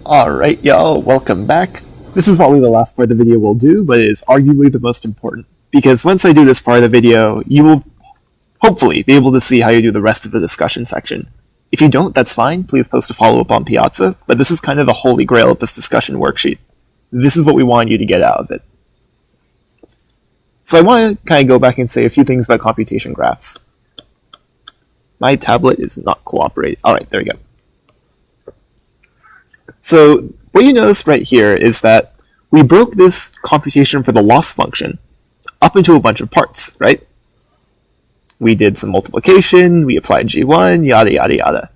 Alright, y'all, welcome back. This is probably the last part of the video we'll do, but it is arguably the most important, because once I do this part of the video, you will hopefully be able to see how you do the rest of the discussion section. If you don't, that's fine, please post a follow-up on Piazza, but this is kind of the holy grail of this discussion worksheet. This is what we want you to get out of it. So I want to kind of go back and say a few things about computation graphs. My tablet is not cooperating. Alright, there we go. So what you notice right here is that we broke this computation for the loss function up into a bunch of parts, right? We did some multiplication, we applied G1, yada yada yada.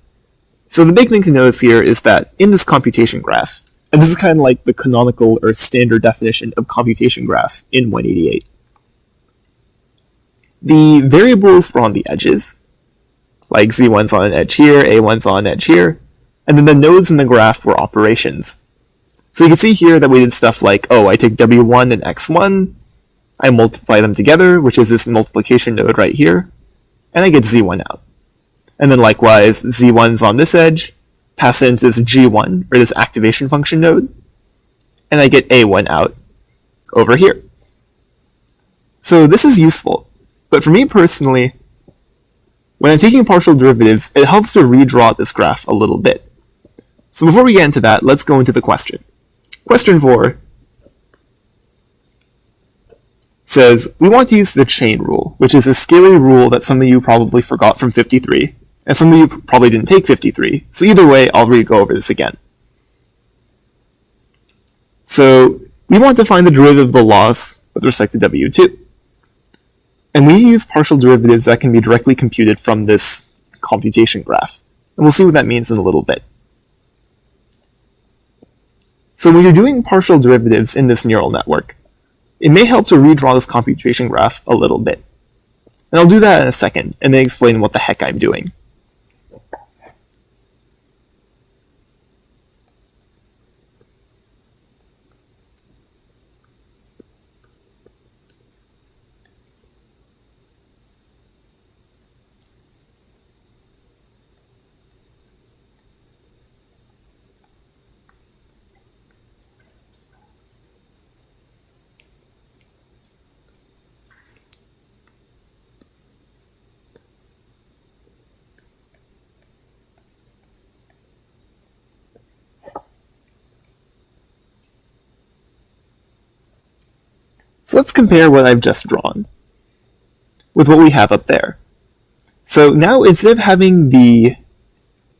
So the big thing to notice here is that in this computation graph, and this is kind of like the canonical or standard definition of computation graph in 188, the variables were on the edges, like Z1's on an edge here, A1's on an edge here, and then the nodes in the graph were operations. So you can see here that we did stuff like, oh, I take W1 and X1, I multiply them together, which is this multiplication node right here, and I get Z1 out. And then likewise, Z1's on this edge, pass it into this G1, or this activation function node, and I get A1 out over here. So this is useful, but for me personally, when I'm taking partial derivatives, it helps to redraw this graph a little bit. So before we get into that, let's go into the question. Question 4 says, we want to use the chain rule, which is a scary rule that some of you probably forgot from 53, and some of you probably didn't take 53, so either way, I'll go over this again. So we want to find the derivative of the loss with respect to W2. And we use partial derivatives that can be directly computed from this computation graph. And we'll see what that means in a little bit. So when you're doing partial derivatives in this neural network, it may help to redraw this computation graph a little bit. And I'll do that in a second, and then explain what the heck I'm doing. So let's compare what I've just drawn with what we have up there. So now instead of having the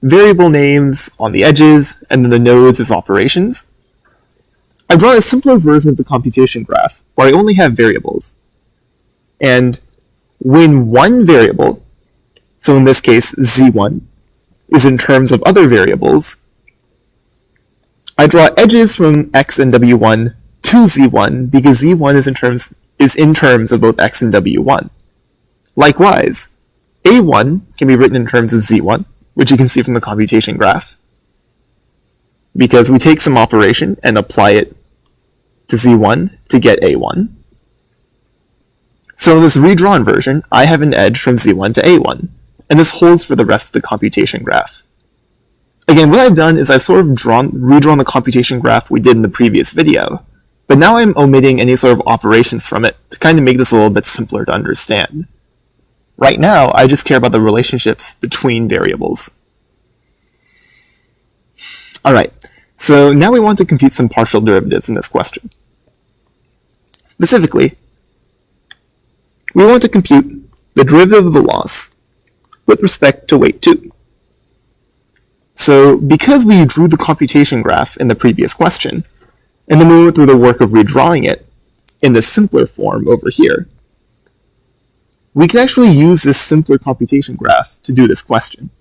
variable names on the edges and then the nodes as operations, I've drawn a simpler version of the computation graph where I only have variables. And when one variable, so in this case Z1, is in terms of other variables, I draw edges from X and W1 to Z1 because Z1 is in terms of both X and W1. Likewise, A1 can be written in terms of Z1, which you can see from the computation graph, because we take some operation and apply it to Z1 to get A1. So in this redrawn version, I have an edge from Z1 to A1, and this holds for the rest of the computation graph. Again, what I've done is I've sort of redrawn the computation graph we did in the previous video, but now I'm omitting any sort of operations from it to kind of make this a little bit simpler to understand. Right now, I just care about the relationships between variables. Alright, so now we want to compute some partial derivatives in this question. Specifically, we want to compute the derivative of the loss with respect to weight 2. So because we drew the computation graph in the previous question, and then we went through the work of redrawing it in the simpler form over here, we can actually use this simpler computation graph to do this question.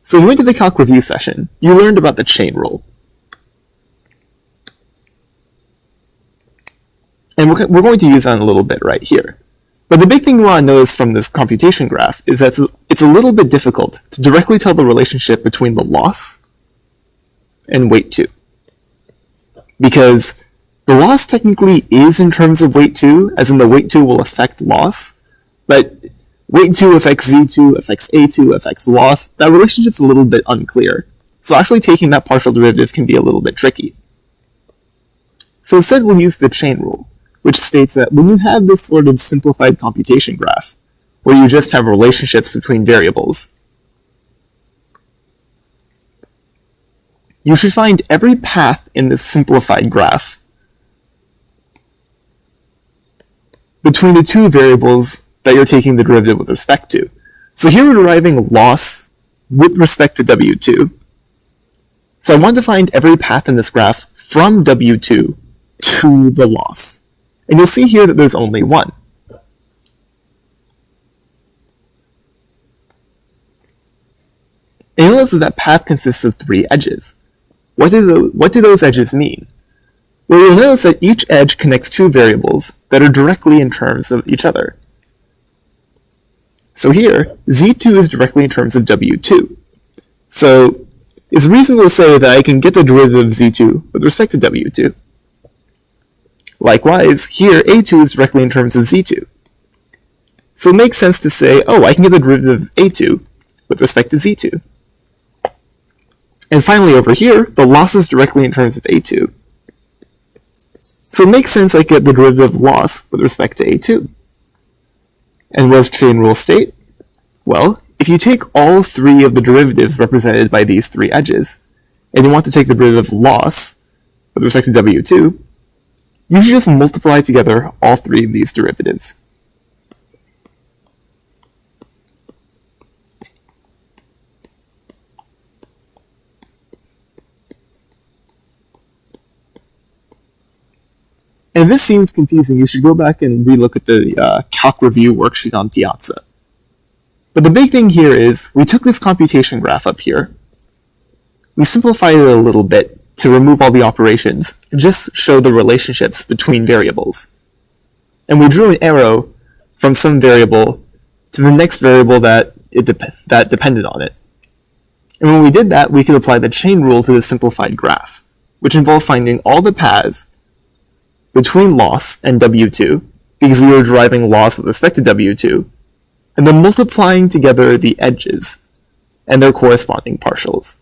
So if we went to the calc review session, you learned about the chain rule. And we're going to use that in a little bit right here. But the big thing we want to notice from this computation graph is that it's a little bit difficult to directly tell the relationship between the loss and weight 2. Because the loss technically is in terms of weight 2, as in the weight 2 will affect loss, but weight 2 affects Z2, affects A2, affects loss. That relationship's a little bit unclear. so actually taking that partial derivative can be a little bit tricky. So instead we'll use the chain rule, which states that when you have this sort of simplified computation graph, where you just have relationships between variables, you should find every path in this simplified graph between the two variables that you're taking the derivative with respect to. So here we're deriving loss with respect to W2. So I want to find every path in this graph from W2 to the loss. And you'll see here that there's only one. And you'll notice that path consists of 3 edges. What do those edges mean? Well, you'll notice that each edge connects 2 variables that are directly in terms of each other. So here, Z2 is directly in terms of W2. So it's reasonable to say that I can get the derivative of Z2 with respect to W2. Likewise, here A2 is directly in terms of Z2. So it makes sense to say, oh, I can get the derivative of A2 with respect to Z2. And finally over here, the loss is directly in terms of A2. So it makes sense I get the derivative of loss with respect to A2. And what does chain rule state? Well, if you take all 3 of the derivatives represented by these 3 edges, and you want to take the derivative of loss with respect to W2, you should just multiply together all 3 of these derivatives. And if this seems confusing, you should go back and relook at the Calc Review worksheet on Piazza. But the big thing here is, we took this computation graph up here, we simplified it a little bit to remove all the operations, and just show the relationships between variables. And we drew an arrow from some variable to the next variable that depended on it. And when we did that, we could apply the chain rule to the simplified graph, which involved finding all the paths between loss and W2, because we were deriving loss with respect to W2, and then multiplying together the edges and their corresponding partials.